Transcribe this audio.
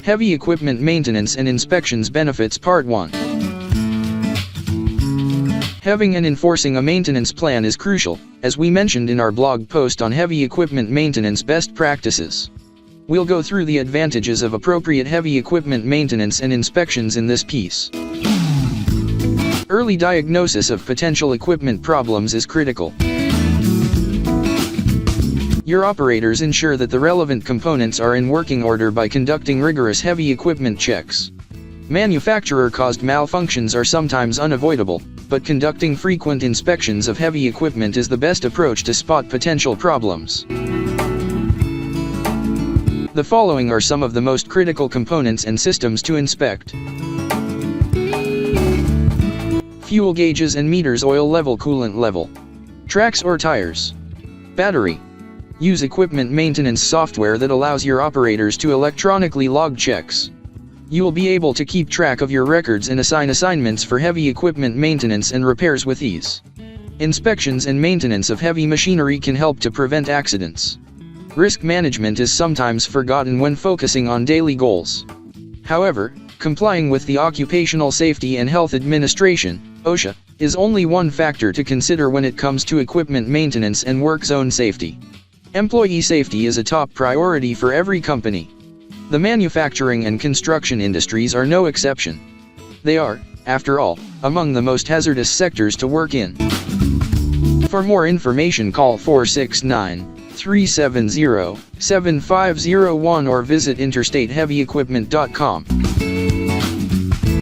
Heavy Equipment Maintenance and Inspections Benefits Part 1. Having and enforcing a maintenance plan is crucial, as we mentioned in our blog post on heavy equipment maintenance best practices. We'll go through the advantages of appropriate heavy equipment maintenance and inspections in this piece. Early diagnosis of potential equipment problems is critical. Your operators ensure that the relevant components are in working order by conducting rigorous heavy equipment checks. Manufacturer-caused malfunctions are sometimes unavoidable, but conducting frequent inspections of heavy equipment is the best approach to spot potential problems. The following are some of the most critical components and systems to inspect. Fuel gauges and meters, oil level, coolant level. Tracks or tires. Battery. Use equipment maintenance software that allows your operators to electronically log checks. You will be able to keep track of your records and assign assignments for heavy equipment maintenance and repairs with ease. Inspections and maintenance of heavy machinery can help to prevent accidents. Risk management is sometimes forgotten when focusing on daily goals. However, complying with the Occupational Safety and Health Administration, OSHA, is only one factor to consider when it comes to equipment maintenance and work zone safety. Employee safety is a top priority for every company. The manufacturing and construction industries are no exception. They are, after all, among the most hazardous sectors to work in. For more information, call 469-370-7501 or visit interstateheavyequipment.com.